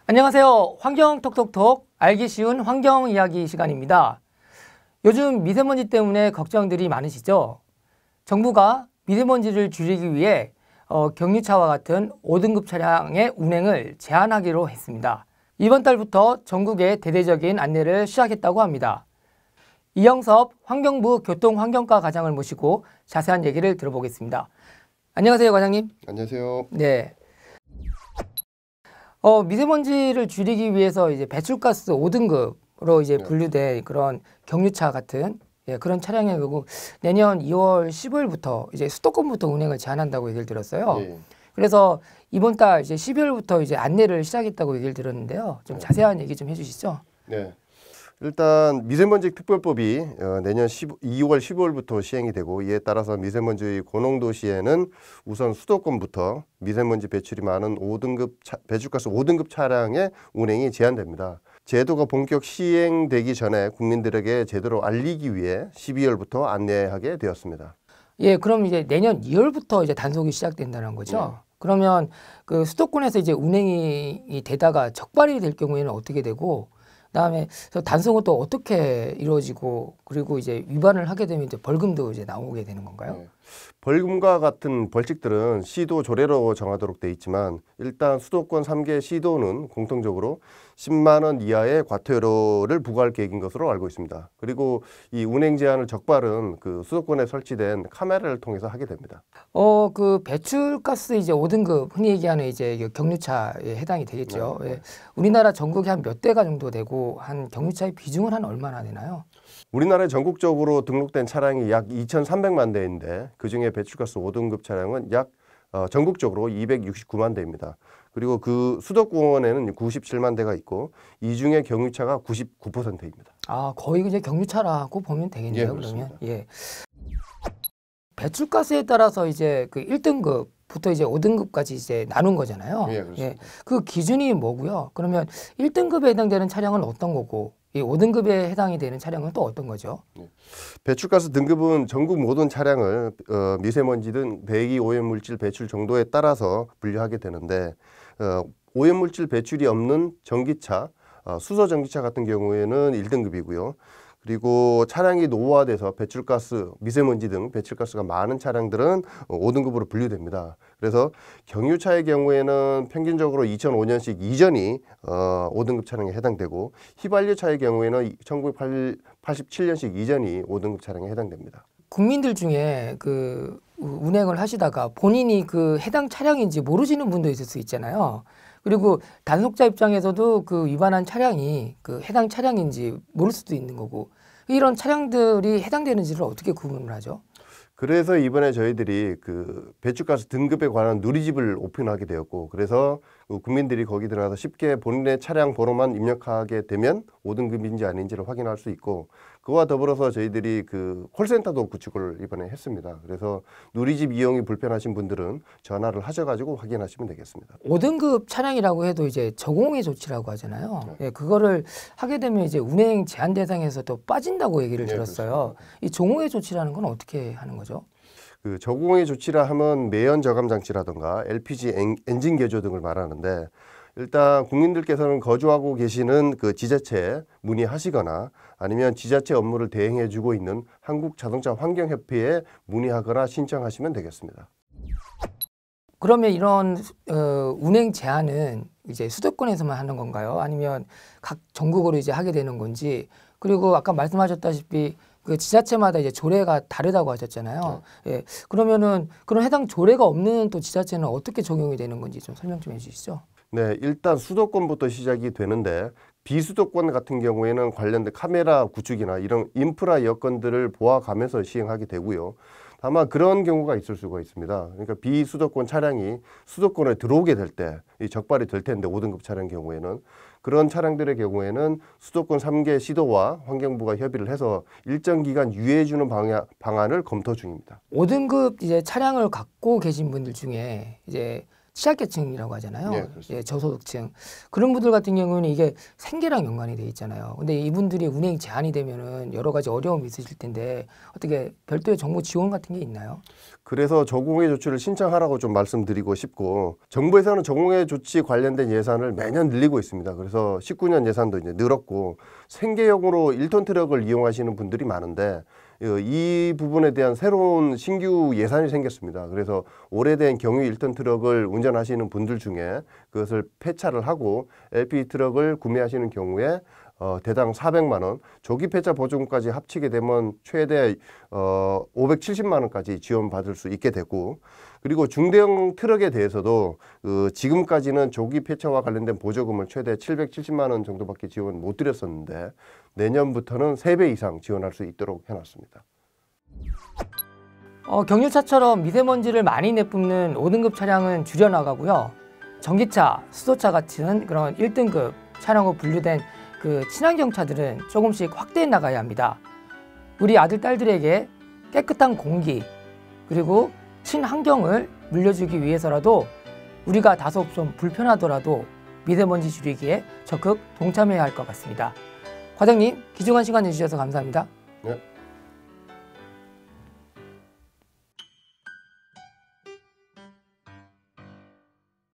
안녕하세요. 환경톡톡톡 알기 쉬운 환경 이야기 시간입니다. 요즘 미세먼지 때문에 걱정들이 많으시죠? 정부가 미세먼지를 줄이기 위해 경유차와 같은 5등급 차량의 운행을 제한하기로 했습니다. 이번 달부터 전국에 대대적인 안내를 시작했다고 합니다. 이영섭 환경부 교통환경과 과장을 모시고 자세한 얘기를 들어보겠습니다. 안녕하세요, 과장님. 안녕하세요. 네. 미세먼지를 줄이기 위해서 이제 배출가스 5등급으로 이제 분류된 그런 경유차 같은 그런 차량의 경우 내년 2월 15일부터 이제 수도권부터 운행을 제한한다고 얘기를 들었어요. 네. 그래서 이번 달 이제 12월부터 이제 안내를 시작했다고 얘기를 들었는데요. 좀 자세한 얘기 좀 해주시죠. 네. 일단 미세먼지 특별법이 내년 2월 15일부터 시행이 되고, 이에 따라서 미세먼지 고농도시에는 우선 수도권부터 미세먼지 배출이 많은 5등급 배출가스 5등급 차량의 운행이 제한됩니다. 제도가 본격 시행되기 전에 국민들에게 제대로 알리기 위해 12월부터 안내하게 되었습니다. 예, 그럼 이제 내년 2월부터 이제 단속이 시작된다는 거죠. 그러면 그 수도권에서 이제 운행이 되다가 적발이 될 경우에는 어떻게 되고, 그다음에 단속은 또 어떻게 이루어지고, 그리고 이제 위반을 하게 되면 이제 벌금도 이제 나오게 되는 건가요? 네. 벌금과 같은 벌칙들은 시도 조례로 정하도록 돼 있지만, 일단 수도권 3개 시도는 공통적으로 10만 원 이하의 과태료를 부과할 계획인 것으로 알고 있습니다. 그리고 이 운행 제한을 적발은 그 수도권에 설치된 카메라를 통해서 하게 됩니다. 그 배출가스 이제 5등급 흔히 얘기하는 이제 경유차에 해당이 되겠죠. 네. 예. 우리나라 전국에 한 몇 대가 정도 되고, 한 경유차의 비중은 한 얼마나 되나요? 우리나라에 전국적으로 등록된 차량이 약 2,300만 대인데, 그중에 배출가스 5등급 차량은 약 전국적으로 269만 대입니다. 그리고 그 수도권에는 97만 대가 있고, 이 중에 경유차가 99%입니다. 아, 거의 이제 경유차라고 보면 되겠네요. 예, 그러면. 그렇습니다. 예. 배출가스에 따라서 이제 그 1등급부터 이제 5등급까지 이제 나눈 거잖아요. 예, 그렇습니다. 그 기준이 뭐고요? 그러면 1등급에 해당되는 차량은 어떤 거고, 이 5등급에 해당이 되는 차량은 또 어떤 거죠? 배출가스 등급은 전국 모든 차량을 미세먼지 등 대기 오염물질 배출 정도에 따라서 분류하게 되는데, 오염물질 배출이 없는 전기차, 수소 전기차 같은 경우에는 1등급이고요. 그리고 차량이 노후화돼서 배출가스, 미세먼지 등 배출가스가 많은 차량들은 5등급으로 분류됩니다. 그래서 경유차의 경우에는 평균적으로 2005년식 이전이 5등급 차량에 해당되고, 휘발유차의 경우에는 1987년식 이전이 5등급 차량에 해당됩니다. 국민들 중에 그 운행을 하시다가 본인이 그 해당 차량인지 모르시는 분도 있을 수 있잖아요. 그리고 단속자 입장에서도 그 위반한 차량이 그 해당 차량인지 모를 수도 있는 거고, 이런 차량들이 해당되는지를 어떻게 구분을 하죠? 그래서 이번에 저희들이 그 배출가스 등급에 관한 누리집을 오픈하게 되었고, 그래서 국민들이 거기 들어가서 쉽게 본인의 차량 번호만 입력하게 되면 5등급인지 아닌지를 확인할 수 있고, 그와 더불어서 저희들이 그 콜센터도 구축을 이번에 했습니다. 그래서 누리집 이용이 불편하신 분들은 전화를 하셔가지고 확인하시면 되겠습니다. 5등급 차량이라고 해도 이제 저공해 조치라고 하잖아요. 예, 그거를 하게 되면 이제 운행 제한 대상에서 또 빠진다고 얘기를 들었어요. 이 저공해 조치라는 건 어떻게 하는 거죠? 그 저공해 조치라 하면 매연 저감 장치라든가 LPG 엔진 개조 등을 말하는데, 일단 국민들께서는 거주하고 계시는 그 지자체에 문의하시거나, 아니면 지자체 업무를 대행해주고 있는 한국자동차 환경협회에 문의하거나 신청하시면 되겠습니다. 그러면 이런 운행 제한은 이제 수도권에서만 하는 건가요? 아니면 각 전국으로 이제 하게 되는 건지? 그리고 아까 말씀하셨다시피 그 지자체마다 이제 조례가 다르다고 하셨잖아요. 예. 그러면은 그런 해당 조례가 없는 또 지자체는 어떻게 적용이 되는 건지 좀 설명 좀 해주시죠. 네, 일단 수도권부터 시작이 되는데, 비수도권 같은 경우에는 관련된 카메라 구축이나 이런 인프라 여건들을 보아가면서 시행하게 되고요. 다만 그런 경우가 있을 수가 있습니다. 그러니까 비수도권 차량이 수도권에 들어오게 될 때 이 적발이 될 텐데, 5등급 차량 경우에는 그런 차량들의 경우에는 수도권 3개 시도와 환경부가 협의를 해서 일정 기간 유예해주는 방안을 검토 중입니다. 5등급 이제 차량을 갖고 계신 분들 중에 이제 취약계층이라고 하잖아요. 네, 그렇습니다. 예, 저소득층. 그런 분들 같은 경우는 이게 생계랑 연관이 돼 있잖아요. 근데 이분들이 운행이 제한이 되면은 여러 가지 어려움이 있으실 텐데 어떻게 별도의 정부 지원 같은 게 있나요? 그래서 저공해 조치를 신청하라고 좀 말씀드리고 싶고, 정부에서는 저공해 조치 관련된 예산을 매년 늘리고 있습니다. 그래서 19년 예산도 이제 늘었고, 생계용으로 1톤 트럭을 이용하시는 분들이 많은데 이 부분에 대한 새로운 신규 예산이 생겼습니다. 그래서 오래된 경유 1톤 트럭을 운전하시는 분들 중에 그것을 폐차를 하고 LP 트럭을 구매하시는 경우에 대당 400만 원, 조기 폐차 보조금까지 합치게 되면 최대 570만 원까지 지원받을 수 있게 되고, 그리고 중대형 트럭에 대해서도 지금까지는 조기 폐차와 관련된 보조금을 최대 770만 원 정도밖에 지원 못 드렸었는데 내년부터는 3배 이상 지원할 수 있도록 해놨습니다. 경유차처럼 미세먼지를 많이 내뿜는 5등급 차량은 줄여나가고요. 전기차, 수소차 같은 그런 1등급 차량으로 분류된 그 친환경차들은 조금씩 확대해 나가야 합니다. 우리 아들, 딸들에게 깨끗한 공기 그리고 친환경을 물려주기 위해서라도 우리가 다소 좀 불편하더라도 미세먼지 줄이기에 적극 동참해야 할 것 같습니다. 과장님, 귀중한 시간 내주셔서 감사합니다.